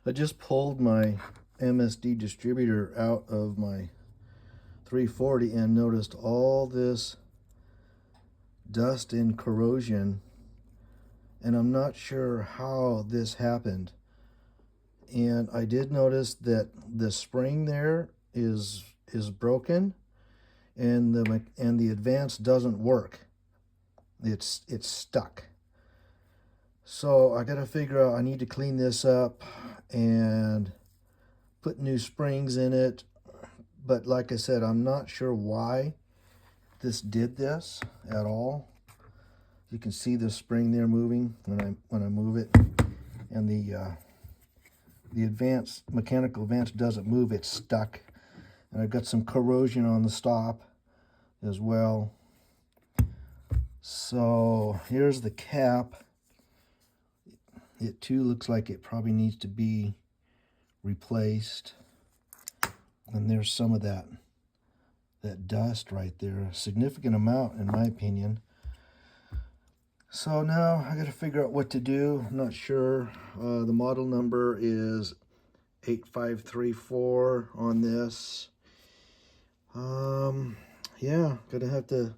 I just pulled my MSD distributor out of my 340 and noticed all this dust and corrosion, and I'm not sure how this happened. And I did notice that the spring there is broken, and the advance doesn't work. It's stuck. So I got to figure out, I need to clean this up and put new springs in it. But like I said, I'm not sure why this did this at all. You can see the spring there moving when I move it, and the mechanical advance doesn't move, it's stuck. And I've got some corrosion on the stop as well. So here's the cap. It too looks like it probably needs to be replaced. And there's some of that dust right there, a significant amount in my opinion. So now I got to figure out what to do. I'm not sure. The model number is 8534 on this. Yeah, gonna have to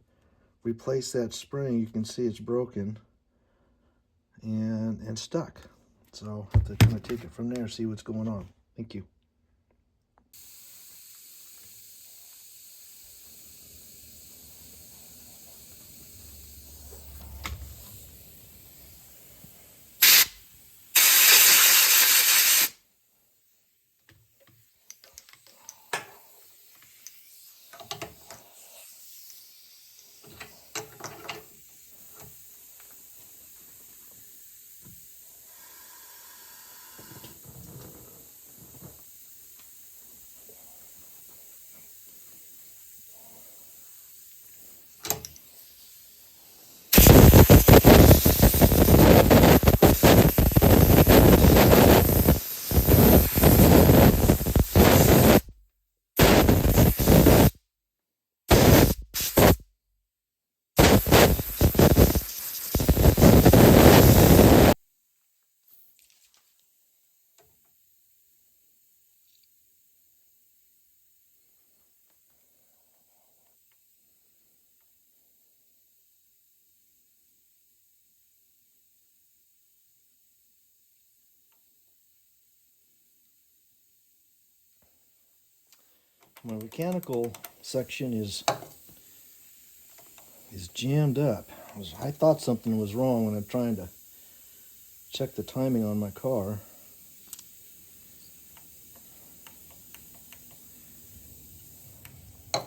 replace that spring. You can see it's broken and stuck. So I have to kind of take it from there, see what's going on. Thank you. My mechanical section is jammed up. I thought something was wrong when I'm trying to check the timing on my car. Oh,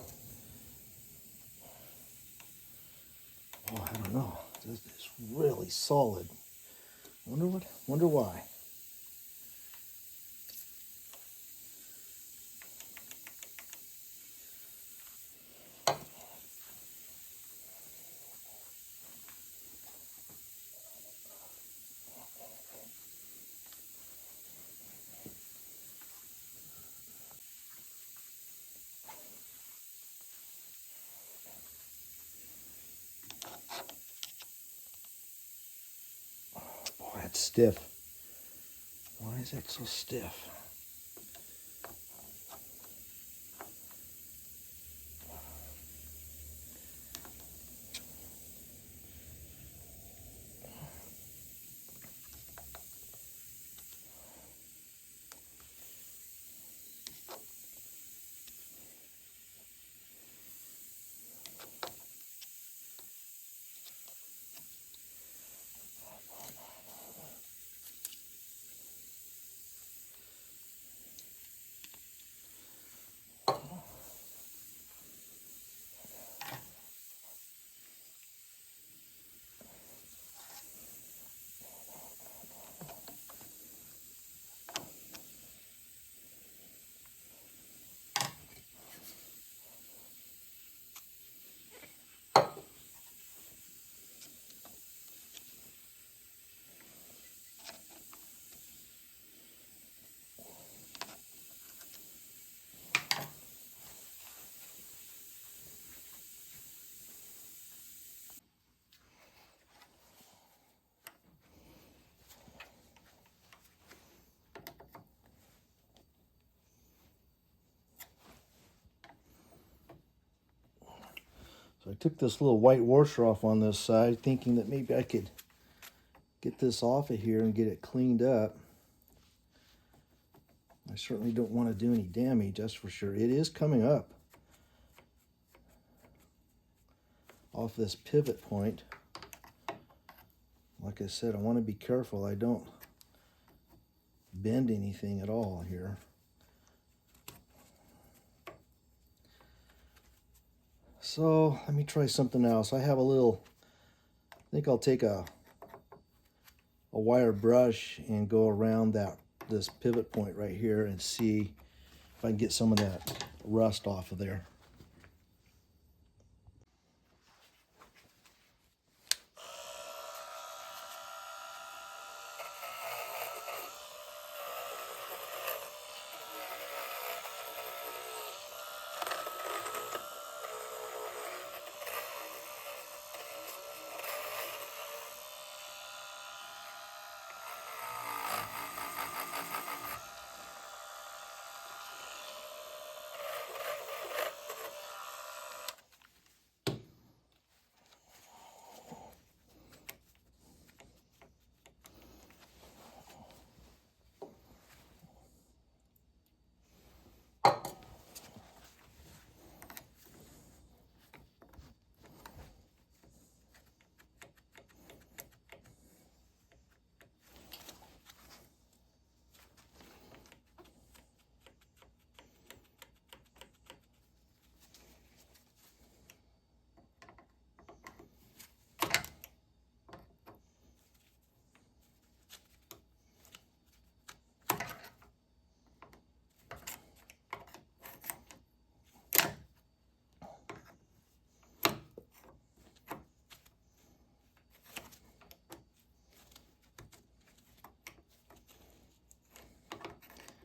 I don't know. This is really solid. Wonder why. Boy, that's stiff. Why is that so stiff? I took this little white washer off on this side, thinking that maybe I could get this off of here and get it cleaned up. I certainly don't want to do any damage, that's for sure. It is coming up off this pivot point. Like I said, I want to be careful I don't bend anything at all here. So let me try something else. I have a little, I think I'll take a wire brush and go around this pivot point right here and see if I can get some of that rust off of there.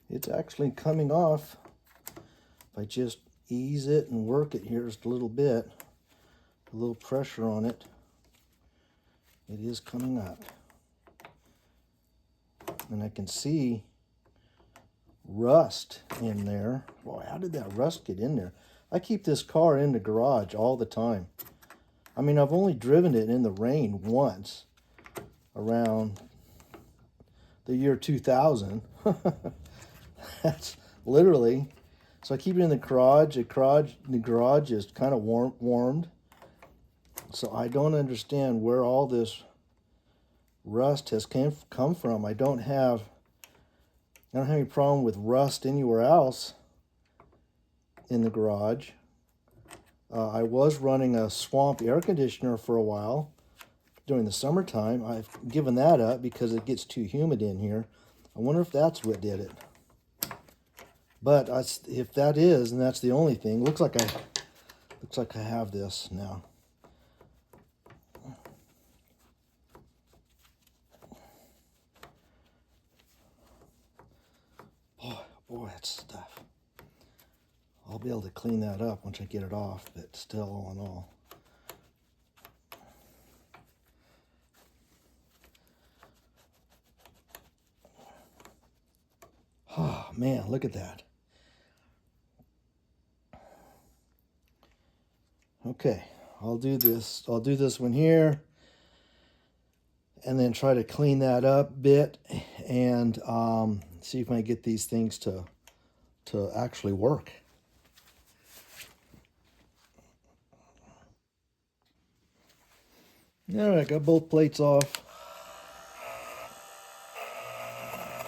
It's actually coming off. If I just ease it and work it here just a little bit, a little pressure on it, it is coming up. And I can see rust in there. Boy, how did that rust get in there? I keep this car in the garage all the time. I mean, I've only driven it in the rain once around the year 2000. That's literally, so I keep it in the garage. The garage is kind of warmed. So I don't understand where all this rust has come from. I don't have any problem with rust anywhere else in the garage. I was running a swamp air conditioner for a while during the summertime. I've given that up because it gets too humid in here. I wonder if that's what did it. But if that is, and that's the only thing, looks like I have this now. Boy, that stuff. I'll be able to clean that up once I get it off, but still, all in all. Oh man, look at that. Okay, I'll do this. I'll do this one here, and then try to clean that up a bit, and see if I can get these things to actually work. All right, got both plates off.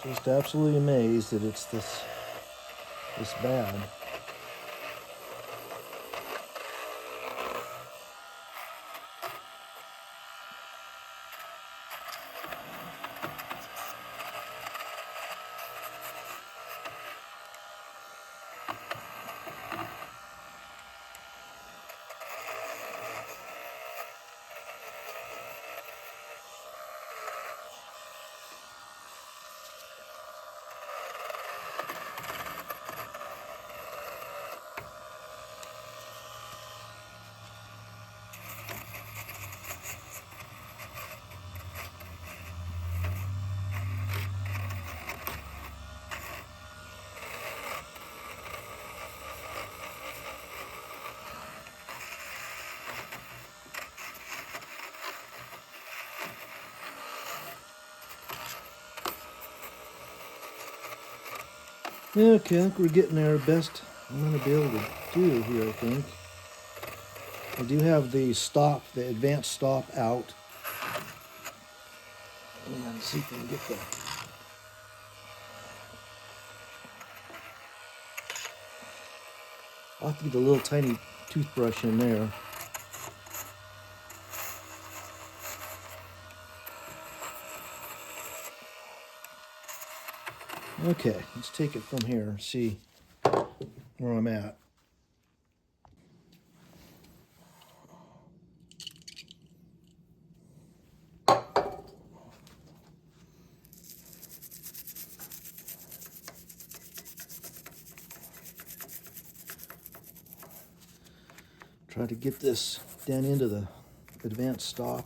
Just absolutely amazed that it's this bad. Okay, I think we're getting there. Best I'm going to be able to do here, I think. I do have the stop, the advanced stop out. And see if we can get the... I'll have to get a little tiny toothbrush in there. Okay, let's take it from here and see where I'm at. Try to get this down into the advanced stop.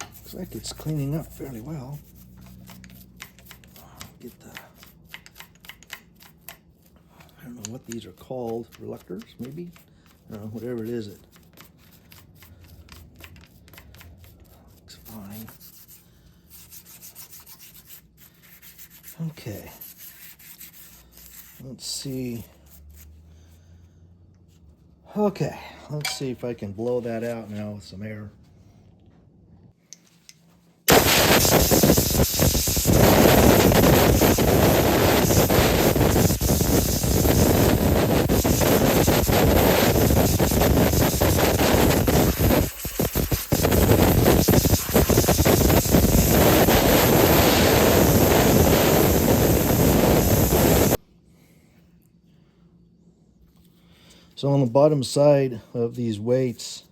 Looks like it's cleaning up fairly well. Get the... I don't know what these are called. Reluctors, maybe? I don't know, whatever it is, it looks fine. Okay. Let's see. Okay, let's see if I can blow that out now with some air. So on the bottom side of these weights,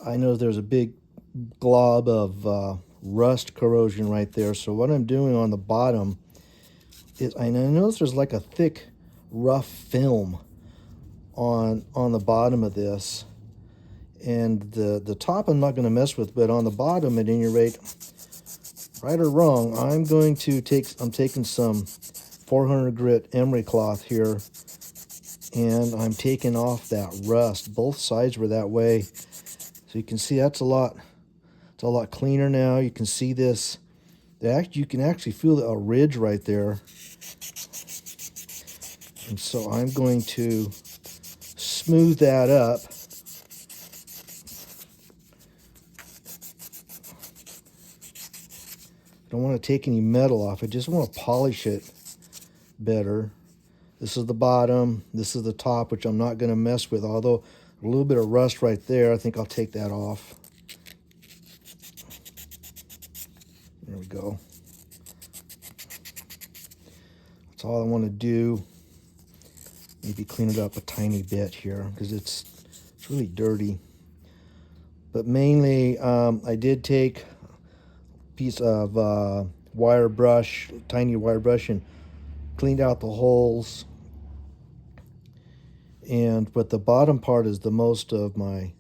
I know there's a big glob of rust corrosion right there. So what I'm doing on the bottom is, I notice there's like a thick, rough film on the bottom of this. And the top I'm not going to mess with, but on the bottom, at any rate, right or wrong, I'm taking some 400 grit emery cloth here, and I'm taking off that rust. Both sides were that way. So you can see it's a lot cleaner now. You can see this. You can actually feel a ridge right there. And so I'm going to smooth that up. I don't want to take any metal off. I just want to polish it better. This is the bottom. This is the top, which I'm not going to mess with, although a little bit of rust right there. I think I'll take that off. There we go. That's all I want to do. Maybe clean it up a tiny bit here because it's really dirty. But mainly, I did take a piece of wire brush, tiny wire brush, and cleaned out the holes. But the bottom part is the most of my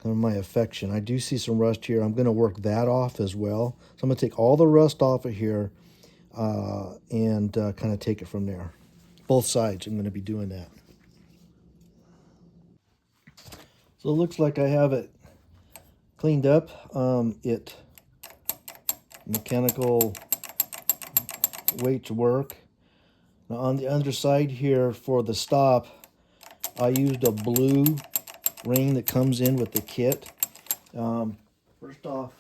affection. I do see some rust here. I'm going to work that off as well. So I'm going to take all the rust off of here and kind of take it from there. Both sides, I'm going to be doing that. So it looks like I have it cleaned up. Mechanical weights work. Now on the underside here for the stop, I used a blue ring that comes in with the kit. First off,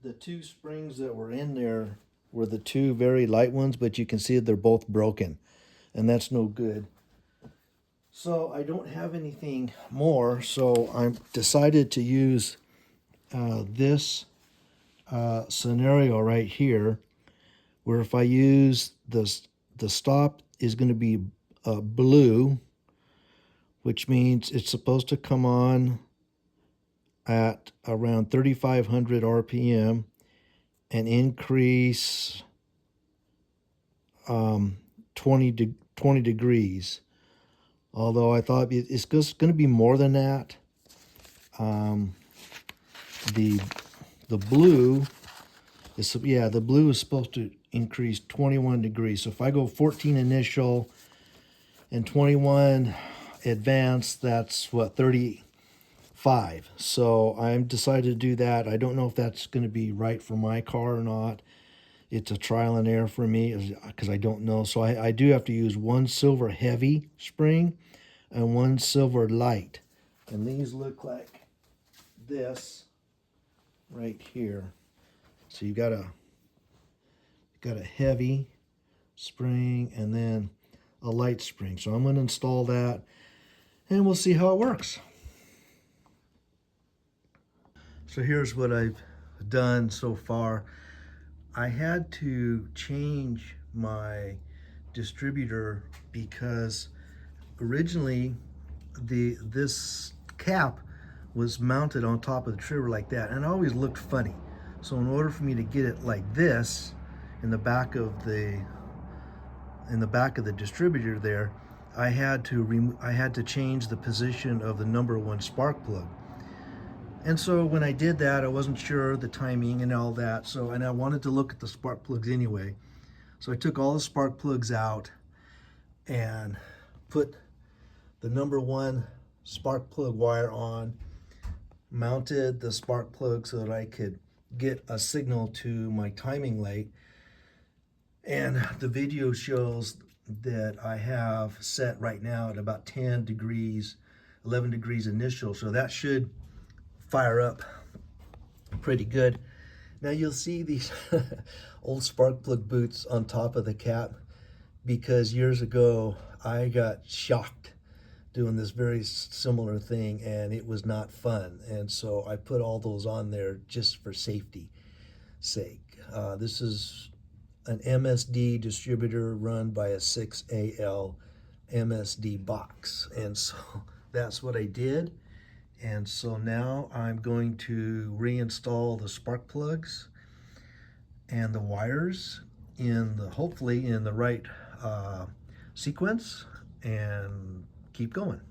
the two springs that were in there were the two very light ones, but you can see they're both broken, and that's no good. So I don't have anything more, so I decided to use this scenario right here, where if I use the stop is going to be blue, which means it's supposed to come on at around 3,500 RPM and increase 20 degrees. Although I thought it's going to be more than that. The blue is, the blue is supposed to increase 21 degrees. So if I go 14 initial and 21 advanced, that's what, 35 5. So I'm decided to do that. I don't know if that's going to be right for my car or not. It's a trial and error for me because I don't know. So I do have to use one silver heavy spring and one silver light. And these look like this right here. So you got a heavy spring and then a light spring. So I'm going to install that and we'll see how it works. So here's what I've done so far. I had to change my distributor because originally this cap was mounted on top of the trigger like that, and it always looked funny. So in order for me to get it like this in the back of the distributor there, I had to change the position of the #1 spark plug. And so when I did that, I wasn't sure the timing and all that. And I wanted to look at the spark plugs anyway. So I took all the spark plugs out and put the #1 spark plug wire on, mounted the spark plug so that I could get a signal to my timing light. And the video shows that I have set right now at about 10 degrees, 11 degrees initial. So that should fire up pretty good. Now you'll see these old spark plug boots on top of the cap because years ago I got shocked doing this very similar thing and it was not fun. And so I put all those on there just for safety sake. This is an MSD distributor run by a 6AL MSD box. And so that's what I did. And so now I'm going to reinstall the spark plugs and the wires hopefully in the right sequence and keep going.